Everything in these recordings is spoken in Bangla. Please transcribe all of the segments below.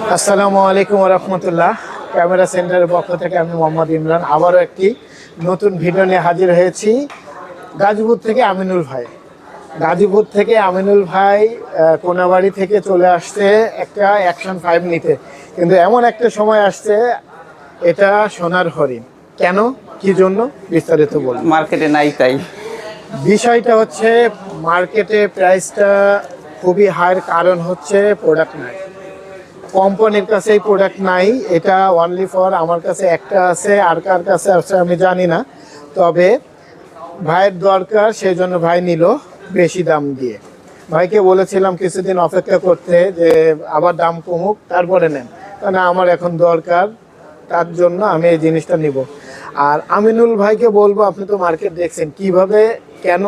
আসসালামু আলাইকুম ওয়া রাহমাতুল্লাহ। ক্যামেরা সেন্টারের পক্ষ থেকে আমি মোহাম্মদ ইমরান আবারও একটি নতুন ভিডিও নিয়ে হাজির হয়েছি। গাজীপুর থেকে আমিনুল ভাই, গাজীপুর থেকে আমিনুল ভাই কোনাবাড়ি থেকে চলে আসছে একটা অ্যাকশন 5 নিতে, কিন্তু এমন একটা সময় আসছে এটা সোনার হরিণ। কেন, কি জন্য, বিস্তারিত বলুন। মার্কেটে নাই তাই। বিষয়টা হচ্ছে মার্কেটে প্রাইসটা খুবই হাইয়ের কারণ হচ্ছে প্রোডাক্ট নাই, কোম্পানির কাছে এই প্রোডাক্ট নাই। এটা অনলি ফর আমার কাছে একটা আছে, আর কার কাছে আছে আমি জানি না। তবে ভাইয়ের দরকার, সেই জন্য ভাই নিল বেশি দাম দিয়ে। ভাইকে বলেছিলাম কিছুদিন অপেক্ষা করতে, যে আবার দাম কমুক তারপরে নেন, কারণ আমার এখন দরকার, তার জন্য আমি এই জিনিসটা নিব। আর আমিনুল ভাইকে বলবো, আপনি তো মার্কেট দেখছেন, কিভাবে কেন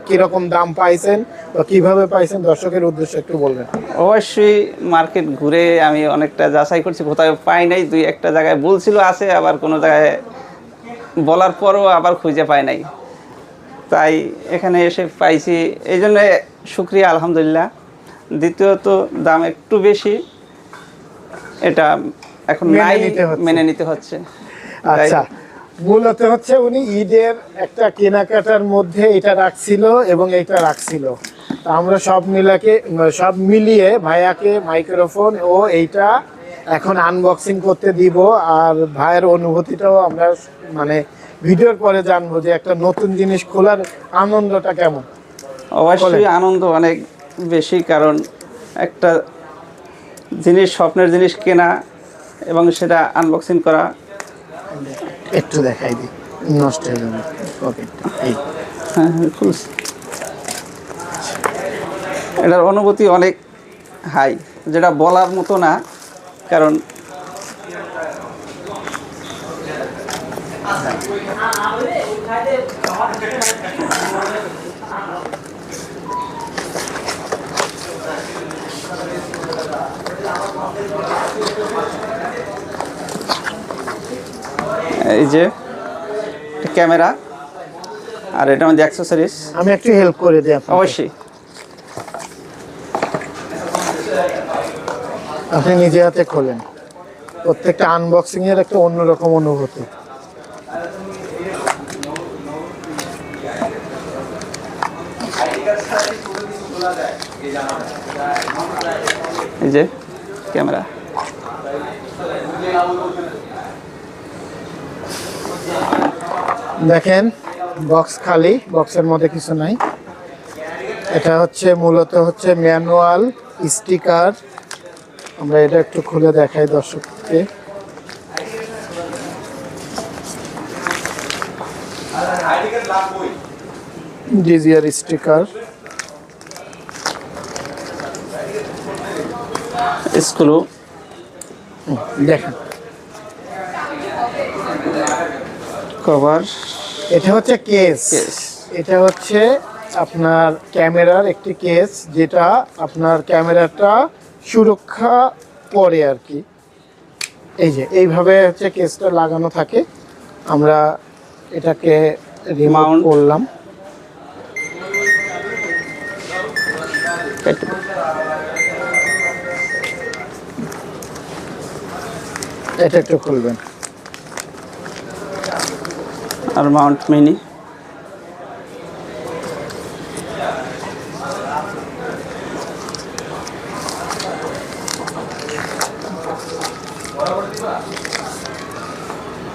কিরকম দাম পাইছেন বা কিভাবে পাইছেন, দর্শকের উদ্দেশ্যে একটু বলবেন। অবশ্যই মার্কেট ঘুরে আমি অনেকটা যাচাই করছি, কোথাও পাই নাই। দুই একটা জায়গায় বলছিল আছে, আবার কোনো জায়গায় বলার পরও আবার খুঁজে পাই নাই। তাই এখানে এসে পাইছি, এই জন্য শুক্রিয়া আলহামদুলিল্লাহ। দ্বিতীয়ত দাম একটু বেশি, এটা এখন নাই, মেনে নিতে হচ্ছে। আচ্ছা, মূলত হচ্ছে উনি ঈদের একটা কেনাকাটার মধ্যে এটা রাখছিল এবং এটা রাখছিল। আমরা সব মিলিয়ে ভাইয়াকে মাইক্রোফোন ও এইটা এখন আনবক্সিং করতে দিব। আর ভাইয়ের অনুভূতিটাও আমরা মানে ভিডিওর পরে জানবো, যে একটা নতুন জিনিস খোলার আনন্দটা কেমন। অবশ্যই আনন্দ অনেক বেশি, কারণ একটা জিনিস, স্বপ্নের জিনিস কেনা এবং সেটা আনবক্সিং করা। একটু দেখাই দিই, নষ্ট হয়ে যাবে। ওকে, এই হ্যাঁ খুলছি। এটার অনুভূতি অনেক হাই, যেটা বলার মতো না। কারণ এই যে ক্যামেরা, আর এটা আমাদের অ্যাক্সেসরিজ। আমি একটু হেল্প করে দিই। অবশ্যই আপনি নিজে হাতে খোলেন, প্রত্যেকটা আনবক্সিং এর একটা অন্যরকম অনুভূতি। এই যে ক্যামেরা, দেখেন বক্স খালি, বক্সের মধ্যে কিছু নাই। এটা হচ্ছে মূলত হচ্ছে ম্যানুয়াল স্টিকার। আমরা এটা একটু খুলে দেখাই দর্শককে। ডিজিআর স্টিকার, স্ক্রু, দেখেন কভার। এটা হচ্ছে কেস। এটা হচ্ছে আপনার ক্যামেরার একটি কেস, যেটা আপনার ক্যামেরাটা সুরক্ষা করে আর কি। এই যে এইভাবে হচ্ছে কেসটা লাগানো থাকে। আমরা এটাকে রিমাউন্ট করলাম। এটা একটু খুলবেন। আর মাউন্ট মিনি,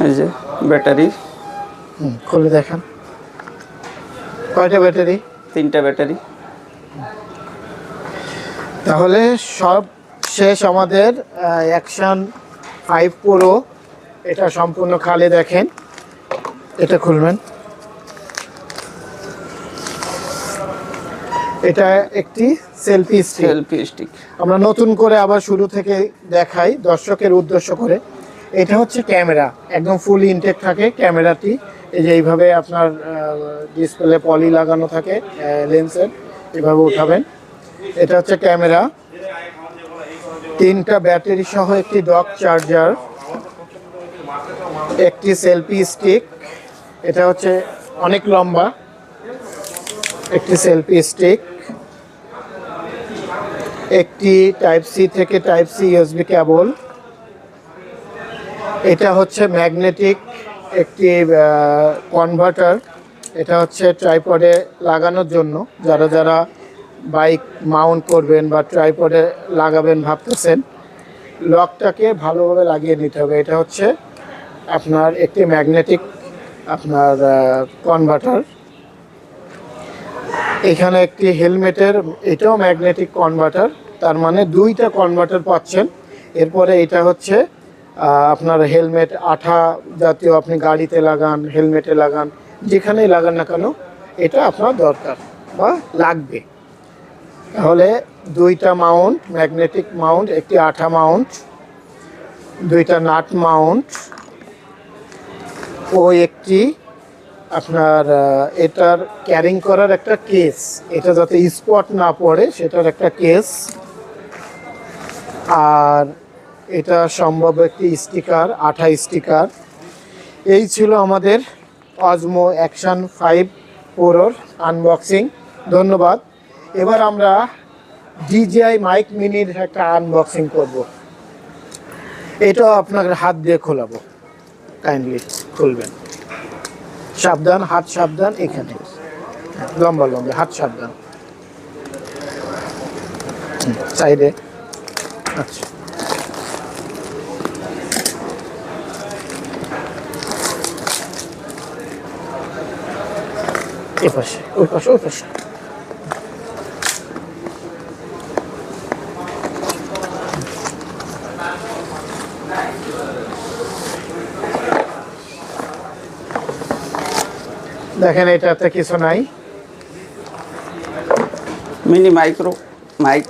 এই যে ব্যাটারি। খুলে দেখান, কয়টা ব্যাটারি? 3টা ব্যাটারি। তাহলে সব শেষ আমাদের অ্যাকশন 5 প্রো। এটা সম্পূর্ণ খালি, দেখেন। এটা খুলবেন। এটা একটি সেলফি স্টিক। আমরা নতুন করে আবার শুরু থেকে দেখাই দর্শকের উদ্দেশ্য করে। এটা হচ্ছে ক্যামেরা, একদম ফুল ইনটেক থাকে ক্যামেরাটি। এই যে এইভাবে আপনার ডিসপ্লে পলি লাগানো থাকে লেন্সের, এভাবে উঠাবেন। এটা হচ্ছে ক্যামেরা, 3টা ব্যাটারি সহ একটি ডক চার্জার, একটি সেলফি স্টিক। এটা হচ্ছে অনেক লম্বা একটি সেলফি স্টিক। একটি টাইপ সি থেকে টাইপ সি ইউএসবি কেবল। এটা হচ্ছে ম্যাগনেটিক একটি কনভার্টার। এটা হচ্ছে ট্রাইপডে লাগানোর জন্য, যারা যারা বাইক মাউন্ট করবেন বা ট্রাইপডে লাগাবেন ভাবতেছেন, লকটাকে ভালোভাবে লাগিয়ে নিতে হবে। এটা হচ্ছে আপনার একটি ম্যাগনেটিক আপনার কনভার্টার। এখানে একটি হেলমেটের, এটাও ম্যাগনেটিক কনভার্টার, তার মানে দুইটা কনভার্টার পাচ্ছেন। এরপরে এটা হচ্ছে আপনার হেলমেট, আঠা জাতীয়, আপনি গাড়িতে লাগান, হেলমেটে লাগান, যেখানেই লাগান না কেন এটা আপনার দরকার বা লাগবে। তাহলে দুইটা মাউন্ট, ম্যাগনেটিক মাউন্ট, একটি আঠা মাউন্ট, দুইটা নাট মাউন্ট ও একটি আপনার এটার ক্যারিং করার একটা কেস, এটা যাতে স্পট না পড়ে সেটার একটা কেস। আর এটা সম্ভব একটি স্টিকার, আঠা স্টিকার। এই ছিল আমাদের অজমো অ্যাকশন 5 প্রোর আনবক্সিং। ধন্যবাদ। এবার আমরা DJI মাইক মিনির একটা আনবক্সিং করব। এটাও আপনার হাত দিয়ে খোলাবো, কাইন্ডলি খুলবেন। সাবধান, হাত সাবধান, এখানে লম্বা লম্বা হাত সাবধান, সাইডে। আচ্ছা, এ পাশে, ওই পাশে, ওই পাশে। দেখেন এটাতে কিছু নাই। Mini micro mic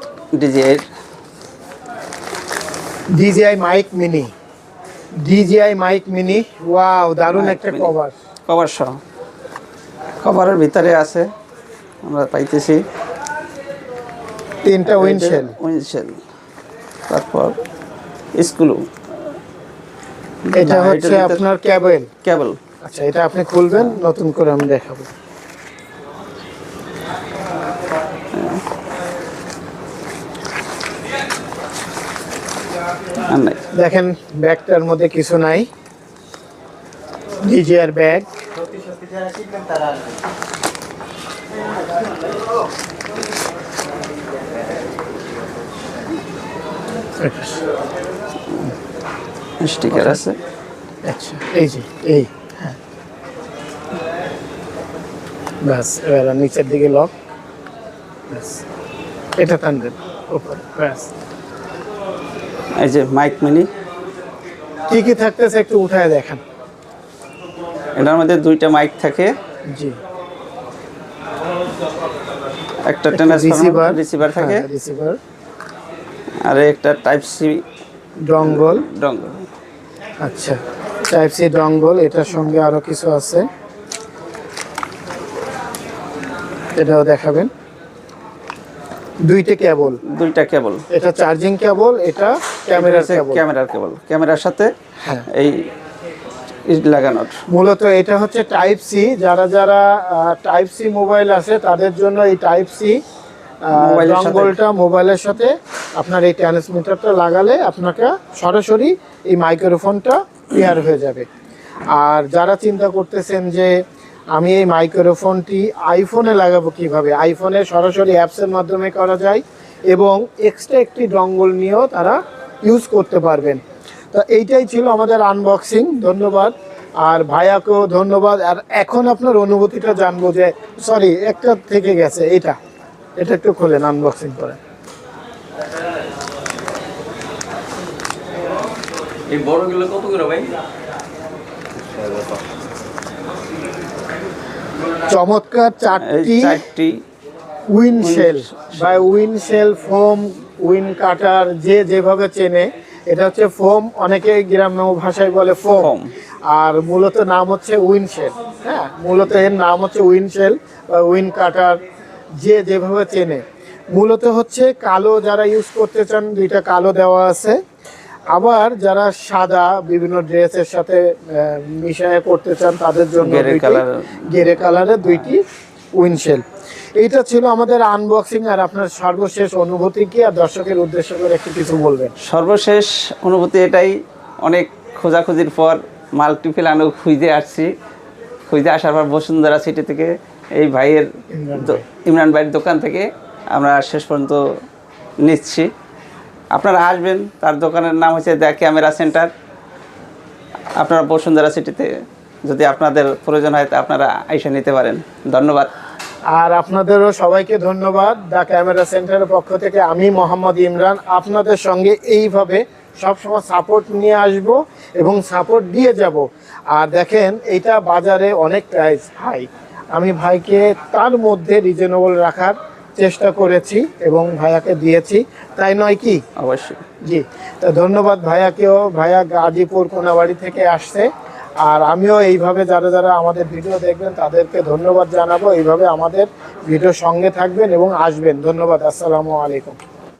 DJI mic mini, DJI mic mini. Wow, দারুণ একটা কভার। কভার সহ, কভারের ভিতরে আছে আমরা পাইতেছি তিনটা উইন্ডশেল, তারপর স্ক্রু। এটা হচ্ছে আপনার কেবল। আচ্ছা, এটা আপনি খুলবেন, নতুন করে আমি দেখাবো। দেখেন ব্যাগটার মধ্যে কিছু নাই। DJI bag. স্টিকার আছে। আচ্ছা, এই যে এই, হ্যাঁ, ব্যাস। এবার নিচের দিকে লক, ব্যাস, এটা টান দেন উপরে, ব্যাস। এই যে মাইক মিনি। কি কি থাকতেছে একটু উঠায় দেখেন। এটার মধ্যে দুইটা মাইক থাকে, জি, একটা রিসিভার থাকে, রিসিভার, আর একটা টাইপ সি ডঙ্গল। ডঙ্গল। আচ্ছা, টাইপ সি ডঙ্গল। এটার সঙ্গে আরো কিছু আছে, এটাও দেখাবেন। দুইটা কেবল, এটা চার্জিং কেবল, এটা ক্যামেরার কেবল, ক্যামেরার সাথে হ্যাঁ এই লাগানোর। মূলত এটা হচ্ছে টাইপ সি। যারা যারা টাইপ সি মোবাইল আছে তাদের জন্য এই টাইপ সি ডঙ্গলটা মোবাইলের সাথে আপনার এই ট্রান্সমিটারটা লাগালে আপনাকে সরাসরি এই মাইক্রোফোনটা ক্লিয়ার হয়ে যাবে। আর যারা চিন্তা করতেছেন যে আমি এই মাইক্রোফোনটি আইফোনে লাগাবো কিভাবে, আইফোনে সরাসরি অ্যাপসের মাধ্যমে করা যায় এবং এক্সট্রা একটি ডঙ্গল নিয়েও তারা ইউজ করতে পারবেন। তো এইটাই ছিল আমাদের আনবক্সিং। ধন্যবাদ, আর ভাইয়াকেও ধন্যবাদ। আর এখন আপনার অনুভূতিটা জানবো যে, সরি, একটা থেকে গেছে, এটা একটু খুলেন, আনবক্সিং করেন। এই বড়গুলো কত করে ভাই? চমৎকার চারটি উইন্ডশেল বা উইন্ডশেল ফোম, উইন্ড কাটার, যে যেভাবে চেনে। এটা হচ্ছে ফোম, অনেকে গ্রাম্য ভাষায় বলে ফোম, আর মূলত নাম হচ্ছে উইন্ডশেল। হ্যাঁ, মূলত এর নাম হচ্ছে উইন্ডশেল বা উইন্ড কাটার, যে যেভাবে চেনে। মূলত হচ্ছে কালো, যারা ইউজ করতে চান দুইটা কালো দেওয়া আছে। আবার যারা সাদা বিভিন্ন ড্রেসের সাথে মিশিয়ে করতে চান তাদের জন্য গেরে কালারের দুইটি উইন্ডশেল। এইটা ছিল আমাদের আনবক্সিং। আর আপনার সর্বশেষ অনুভূতি কি, আর দর্শকের উদ্দেশ্য করে একটু কিছু বলবেন? সর্বশেষ অনুভূতি এটাই, অনেক খোঁজাখুঁজির পর মাল্টিপ্যাল আনো খুঁজে আসছি। খুঁজে আসার পর বসুন্ধরা সিটি থেকে এই ভাইয়ের ইমরান ভাইয়ের দোকান থেকে আমরা শেষ পর্যন্ত নিচ্ছি। আপনারা আসবেন, তার দোকানের নাম হচ্ছে দ্য ক্যামেরা সেন্টার। আপনারা বসুন্ধরা সিটিতে যদি আপনাদের প্রয়োজন হয় তা আপনারা আইসা নিতে পারেন। ধন্যবাদ। আর আপনাদেরও সবাইকে ধন্যবাদ। দ্য ক্যামেরা সেন্টারের পক্ষ থেকে আমি মোহাম্মদ ইমরান আপনাদের সঙ্গে এইভাবে সবসময় সাপোর্ট নিয়ে আসব এবং সাপোর্ট দিয়ে যাব। আর দেখেন এইটা বাজারে অনেক প্রাইস হাই, আমি ভাইকে তার মধ্যে রিজনেবল রাখার চেষ্টা করেছি এবং ভাইয়াকে দিয়েছি, তাই নয় কি? অবশ্যই। জি, তো ধন্যবাদ ভাইয়াকেও। ভাইয়া গাজীপুর কোনাবাড়ি থেকে আসছে। আর আমিও এইভাবে যারা যারা আমাদের ভিডিও দেখবেন তাদেরকে ধন্যবাদ জানাবো। এইভাবে আমাদের ভিডিও সঙ্গে থাকবেন এবং আসবেন। ধন্যবাদ। আসসালামু আলাইকুম।